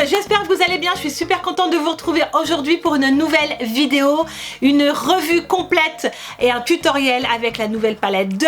J'espère que vous allez bien, je suis super contente de vous retrouver aujourd'hui pour une nouvelle vidéo, une revue complète et un tutoriel avec la nouvelle palette de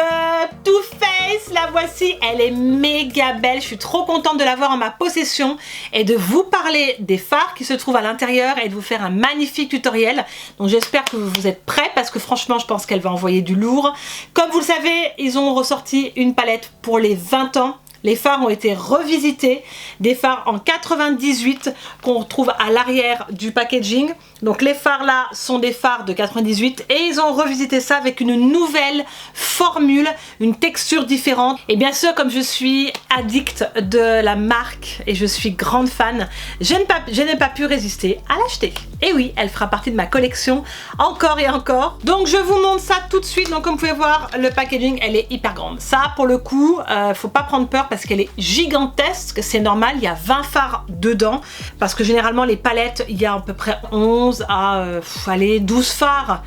Too Faced. La voici, elle est méga belle, je suis trop contente de l'avoir en ma possession et de vous parler des fards qui se trouvent à l'intérieur et de vous faire un magnifique tutoriel. Donc j'espère que vous êtes prêts parce que franchement je pense qu'elle va envoyer du lourd. Comme vous le savez, ils ont ressorti une palette pour les 20 ans. Les fards ont été revisités, des fards en 98 qu'on retrouve à l'arrière du packaging. Donc les fards là sont des fards de 98 et ils ont revisité ça avec une nouvelle formule, une texture différente. Et bien sûr, comme je suis addict de la marque et je suis grande fan, je n'ai pas pu résister à l'acheter. Et oui, elle fera partie de ma collection encore et encore. Donc je vous montre ça tout de suite. Donc comme vous pouvez voir, le packaging, elle est hyper grande. Ça pour le coup, faut pas prendre peur parce qu'elle est gigantesque. C'est normal, il y a 20 fards dedans. Parce que généralement les palettes, il y a à peu près 11 à allez, 12 fards.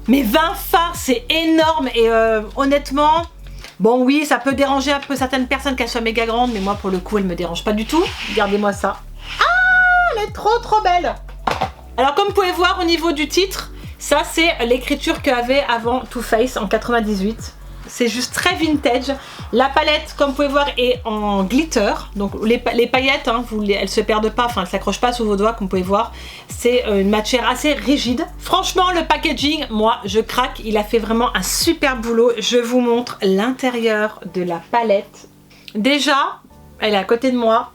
Mais 20 fards, c'est énorme. Et honnêtement, bon oui, ça peut déranger un peu certaines personnes qu'elle soit méga grande. Mais moi pour le coup, elle me dérange pas du tout. Regardez-moi ça. Ah, elle est trop belle. Alors comme vous pouvez voir au niveau du titre, ça c'est l'écriture qu'avait avant Too Faced en 98. C'est juste très vintage. La palette, comme vous pouvez voir, est en glitter. Donc les paillettes, hein, elles se perdent pas, enfin elles s'accrochent pas sous vos doigts, comme vous pouvez voir. C'est une matière assez rigide. Franchement, le packaging, moi je craque. Il a fait vraiment un super boulot. Je vous montre l'intérieur de la palette. Déjà, elle est à côté de moi.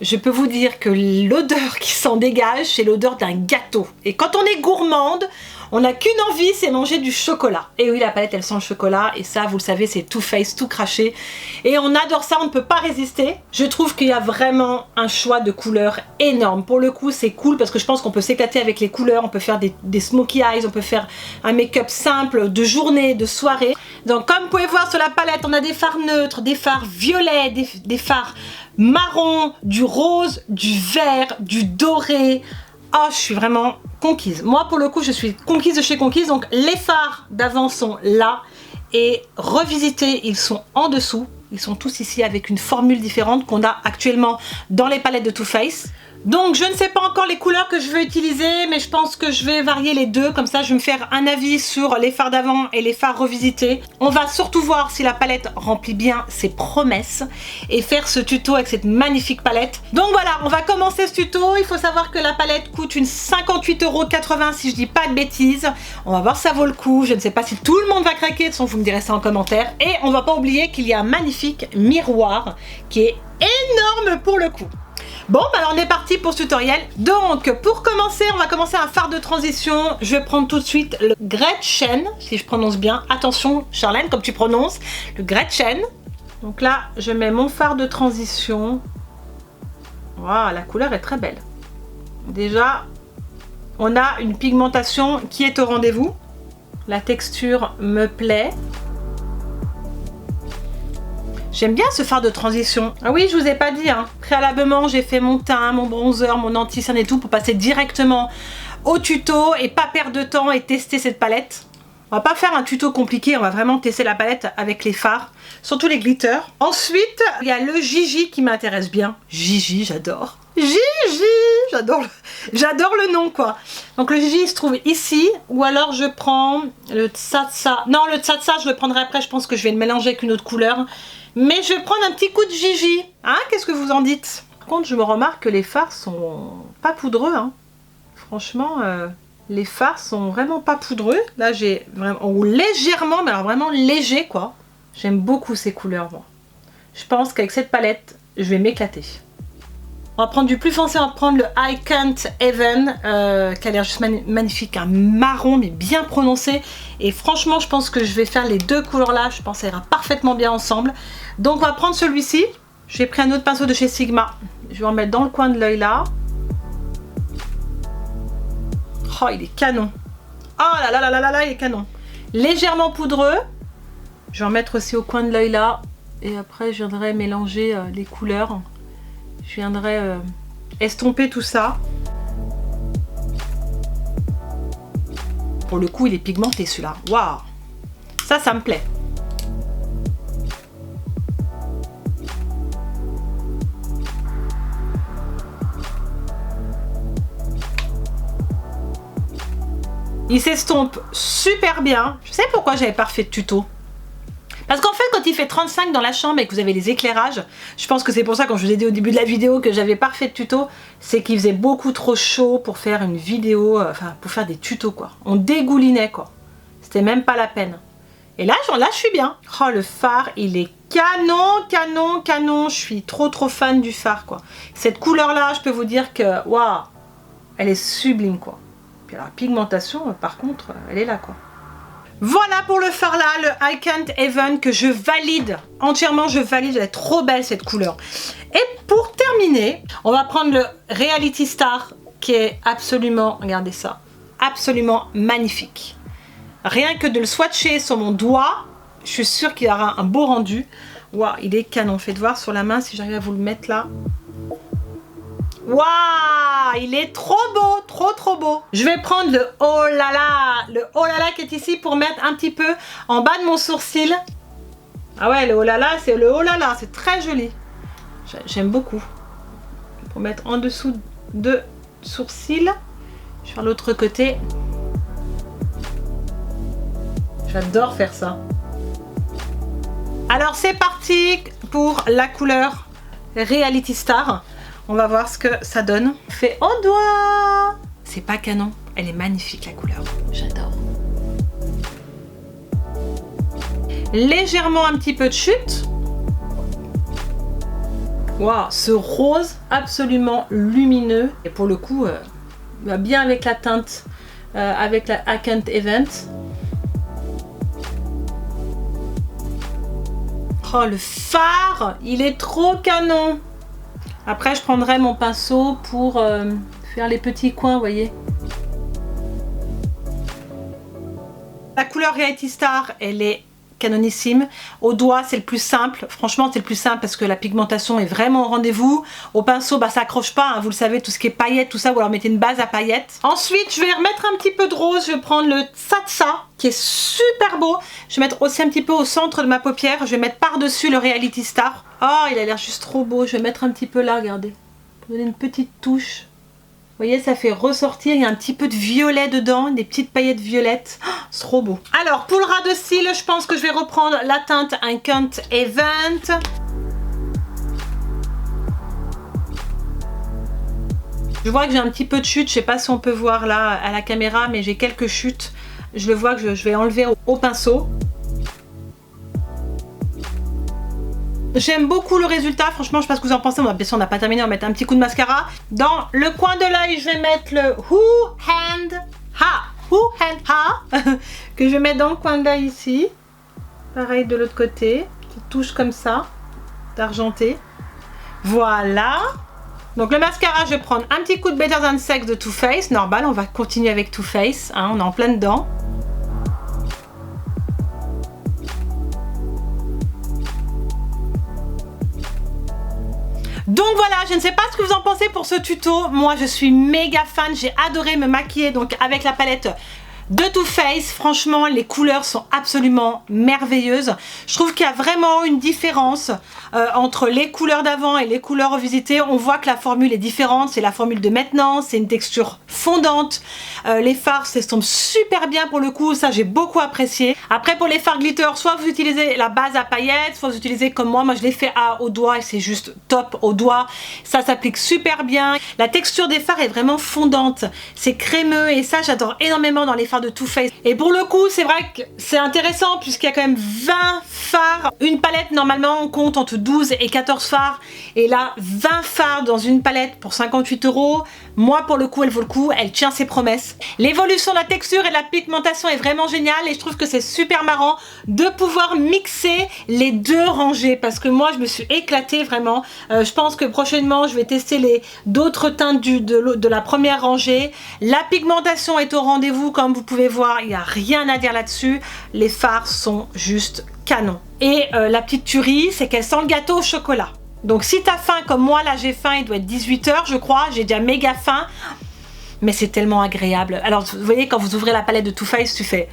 Je peux vous dire que l'odeur qui s'en dégage, c'est l'odeur d'un gâteau. Et quand on est gourmande, on n'a qu'une envie, c'est manger du chocolat. Et oui, la palette, elle sent le chocolat. Et ça, vous le savez, c'est Too Faced, tout craché. Et on adore ça, on ne peut pas résister. Je trouve qu'il y a vraiment un choix de couleurs énorme. Pour le coup, c'est cool parce que je pense qu'on peut s'éclater avec les couleurs. On peut faire des smokey eyes, on peut faire un make-up simple, de journée, de soirée. Donc, comme vous pouvez voir sur la palette, on a des fards neutres, des fards violets, des fards marron, du rose, du vert, du doré. Oh, je suis vraiment conquise. Moi, pour le coup, je suis conquise de chez Conquise. Donc, les fards d'avant sont là. Et revisités, ils sont en dessous. Ils sont tous ici avec une formule différente qu'on a actuellement dans les palettes de Too Faced. Donc, je ne sais pas encore les couleurs que je veux utiliser, mais je pense que je vais varier les deux. Comme ça, je vais me faire un avis sur les fards d'avant et les fards revisités. On va surtout voir si la palette remplit bien ses promesses et faire ce tuto avec cette magnifique palette. Donc voilà, on va commencer ce tuto. Il faut savoir que la palette coûte une 58,80 € si je dis pas de bêtises. On va voir si ça vaut le coup. Je ne sais pas si tout le monde va craquer. De toute façon, vous me direz ça en commentaire. Et on va pas oublier qu'il y a un magnifique miroir qui est énorme pour le coup. Bon, bah alors on est parti pour ce tutoriel. Donc, pour commencer, on va commencer un fard de transition. Je vais prendre tout de suite le Gretchen, si je prononce bien. Attention, Charlène, comme tu prononces. Le Gretchen. Donc là, je mets mon fard de transition. Waouh, la couleur est très belle. Déjà, on a une pigmentation qui est au rendez-vous. La texture me plaît. J'aime bien ce fard de transition. Ah oui, je vous ai pas dit, hein. Préalablement, j'ai fait mon teint, mon bronzer, mon anti-cerne et tout pour passer directement au tuto et pas perdre de temps et tester cette palette. On va pas faire un tuto compliqué, on va vraiment tester la palette avec les fards, surtout les glitters. Ensuite, il y a le Gigi qui m'intéresse bien. Gigi, j'adore. Gigi, j'adore le nom quoi. Donc le Gigi il se trouve ici, ou alors je prends le Tsatsa. Non, le Tsatsa je le prendrai après, je pense que je vais le mélanger avec une autre couleur. Mais je vais prendre un petit coup de Gigi. Hein, qu'est-ce que vous en dites? Par contre, je me remarque que les fards sont pas poudreux. Hein. Franchement, les fards sont vraiment pas poudreux. Là, j'ai vraiment... ou légèrement, mais alors vraiment léger, quoi. J'aime beaucoup ces couleurs, moi. Je pense qu'avec cette palette, je vais m'éclater. On va prendre du plus foncé, on va prendre le I Can't Even, qui a l'air juste magnifique, un marron mais bien prononcé. Et franchement, je pense que je vais faire les deux couleurs là, je pense que ça ira parfaitement bien ensemble. Donc on va prendre celui-ci. J'ai pris un autre pinceau de chez Sigma. Je vais en mettre dans le coin de l'œil là. Oh, il est canon. Oh là là là là là, il est canon. Légèrement poudreux. Je vais en mettre aussi au coin de l'œil là. Et après, je viendrai mélanger les couleurs. Je viendrai estomper tout ça. Pour le coup, il est pigmenté celui-là. Waouh! Ça me plaît. Il s'estompe super bien. Je sais pourquoi j'avais pas refait de tuto. Parce qu'en fait, quand il fait 35 dans la chambre et que vous avez les éclairages, je pense que c'est pour ça, quand je vous ai dit au début de la vidéo que j'avais pas refait de tuto, c'est qu'il faisait beaucoup trop chaud pour faire une vidéo, enfin pour faire des tutos quoi. On dégoulinait quoi. C'était même pas la peine. Et là je suis bien. Oh, le phare, il est canon, canon, canon. Je suis trop fan du phare quoi. Cette couleur là, je peux vous dire que, waouh, elle est sublime quoi. Puis alors, la pigmentation, par contre, elle est là quoi. Voilà pour le phare là, le I Can't Even, que je valide entièrement, je valide, elle est trop belle cette couleur. Et pour terminer, on va prendre le Reality Star qui est absolument, regardez ça, absolument magnifique. Rien que de le swatcher sur mon doigt, je suis sûre qu'il aura un beau rendu. Waouh, il est canon, faites voir sur la main si j'arrive à vous le mettre là. Waouh, il est trop beau, trop beau. Je vais prendre le oh là là qui est ici pour mettre un petit peu en bas de mon sourcil. Ah ouais, le oh là là, c'est le oh là là, c'est très joli. J'aime beaucoup. Pour mettre en dessous de sourcil. Je vais faire l'autre côté. J'adore faire ça. Alors c'est parti pour la couleur Reality Star. On va voir ce que ça donne. Fait au doigt. C'est pas canon. Elle est magnifique la couleur. J'adore. Légèrement un petit peu de chute. Waouh, ce rose absolument lumineux. Et pour le coup, va bien avec la teinte, avec la I Can't Even. Oh, le phare, il est trop canon. Après, je prendrai mon pinceau pour faire les petits coins, vous voyez. La couleur Reality Star, elle est canonissime. Au doigt, c'est le plus simple. Franchement, c'est le plus simple parce que la pigmentation est vraiment au rendez-vous. Au pinceau, bah, ça accroche pas. Hein, vous le savez, tout ce qui est paillettes, tout ça, ou alors mettez une base à paillettes. Ensuite, je vais remettre un petit peu de rose. Je vais prendre le Tsatsa, qui est super beau. Je vais mettre aussi un petit peu au centre de ma paupière. Je vais mettre par-dessus le Reality Star. Oh, il a l'air juste trop beau. Je vais mettre un petit peu là, regardez. Pour donner une petite touche. Vous voyez, ça fait ressortir, il y a un petit peu de violet dedans, des petites paillettes violettes. Oh, c'est trop beau. Alors, pour le ras de cils, je pense que je vais reprendre la teinte I Can't Even. Je vois que j'ai un petit peu de chute, je sais pas si on peut voir là à la caméra, mais j'ai quelques chutes. Je le vois que je vais enlever au pinceau. J'aime beaucoup le résultat, franchement, je sais pas ce que vous en pensez. Bon, bien sûr, on n'a pas terminé, on va mettre un petit coup de mascara. Dans le coin de l'œil, je vais mettre le Who Hand Ha que je vais mettre dans le coin de l'œil ici. Pareil de l'autre côté, petite touche comme ça, d'argenté. Voilà. Donc le mascara, je vais prendre un petit coup de Better Than Sex de Too Faced. Normal, on va continuer avec Too Faced, hein, on est en plein dedans. Donc voilà, je ne sais pas ce que vous en pensez pour ce tuto. Moi, je suis méga fan. J'ai adoré me maquiller donc avec la palette de Too Faced. Franchement, les couleurs sont absolument merveilleuses. Je trouve qu'il y a vraiment une différence entre les couleurs d'avant et les couleurs revisitées. On voit que la formule est différente. C'est la formule de maintenant. C'est une texture fondante. Les fards s'estompent super bien pour le coup. Ça, j'ai beaucoup apprécié. Après, pour les fards glitter, soit vous utilisez la base à paillettes, soit vous utilisez comme moi. Moi, je l'ai fait au doigt et c'est juste top au doigt. Ça s'applique super bien. La texture des fards est vraiment fondante. C'est crémeux et ça, j'adore énormément dans les fards de Too Faced. Et pour le coup, c'est vrai que c'est intéressant puisqu'il y a quand même 20 fards. Une palette, normalement, on compte entre 12 et 14 fards. Et là, 20 fards dans une palette pour 58 €. Moi, pour le coup, elle vaut le coup. Elle tient ses promesses. L'évolution de la texture et de la pigmentation est vraiment géniale. Et je trouve que c'est super marrant de pouvoir mixer les deux rangées. Parce que moi, je me suis éclatée vraiment. Je pense que prochainement, je vais tester d'autres teintes de la première rangée. La pigmentation est au rendez-vous, comme vous pouvez voir. Il n'y a rien à dire là-dessus. Les fards sont juste canon. Et la petite tuerie, c'est qu'elle sent le gâteau au chocolat. Donc si t'as faim comme moi, là j'ai faim, il doit être 18 h je crois, j'ai déjà méga faim. Mais c'est tellement agréable. Alors vous voyez, quand vous ouvrez la palette de Too Faced, tu fais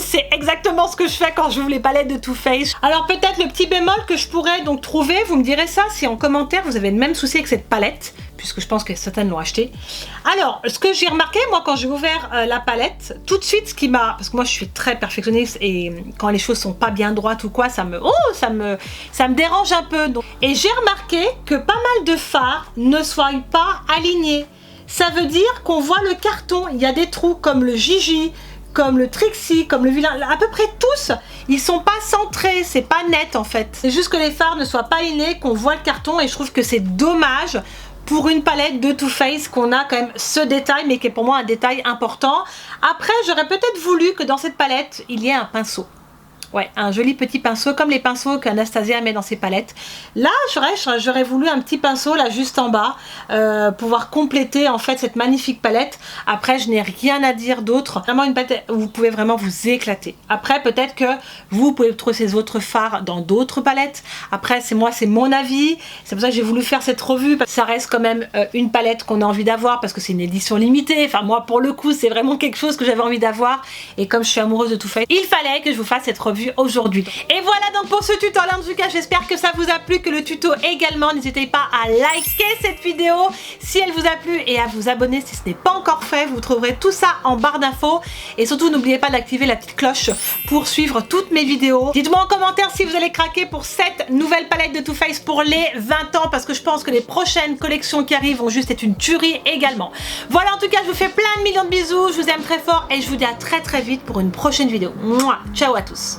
c'est exactement ce que je fais quand j'ouvre les palettes de Too Faced. Alors peut-être le petit bémol que je pourrais donc trouver, vous me direz ça si en commentaire vous avez le même souci avec cette palette, puisque je pense que certaines l'ont acheté. Alors, ce que j'ai remarqué, moi, quand j'ai ouvert la palette, tout de suite, ce qui m'a... Parce que moi, je suis très perfectionniste et quand les choses sont pas bien droites ou quoi, ça me dérange un peu. Donc. Et j'ai remarqué que pas mal de fards ne soient pas alignés. Ça veut dire qu'on voit le carton. Il y a des trous comme le Gigi, comme le Trixie, comme le Vilain, à peu près tous, ils sont pas centrés, c'est pas net en fait. C'est juste que les fards ne soient pas alignés, qu'on voit le carton et je trouve que c'est dommage pour une palette de Too Faced qu'on a quand même ce détail, mais qui est pour moi un détail important. Après, j'aurais peut-être voulu que dans cette palette, il y ait un pinceau. Ouais, un joli petit pinceau, comme les pinceaux qu'Anastasia met dans ses palettes. Là, j'aurais voulu un petit pinceau, là, juste en bas, pouvoir compléter, en fait, cette magnifique palette. Après, je n'ai rien à dire d'autre. Vraiment une palette où vous pouvez vraiment vous éclater. Après, peut-être que vous pouvez trouver ces autres fards dans d'autres palettes. Après, c'est mon avis. C'est pour ça que j'ai voulu faire cette revue. Parce que ça reste quand même une palette qu'on a envie d'avoir, parce que c'est une édition limitée. Enfin, moi, pour le coup, c'est vraiment quelque chose que j'avais envie d'avoir. Et comme je suis amoureuse de Too Faced, il fallait que je vous fasse cette revue aujourd'hui. Et voilà donc pour ce tuto là, en tout cas j'espère que ça vous a plu, que le tuto également. N'hésitez pas à liker cette vidéo si elle vous a plu et à vous abonner si ce n'est pas encore fait. Vous trouverez tout ça en barre d'infos et surtout n'oubliez pas d'activer la petite cloche pour suivre toutes mes vidéos. Dites-moi en commentaire si vous allez craquer pour cette nouvelle palette de Too Faced pour les 20 ans, parce que je pense que les prochaines collections qui arrivent vont juste être une tuerie également. Voilà, en tout cas je vous fais plein de millions de bisous, je vous aime très fort et je vous dis à très vite pour une prochaine vidéo. Mouah, ciao à tous.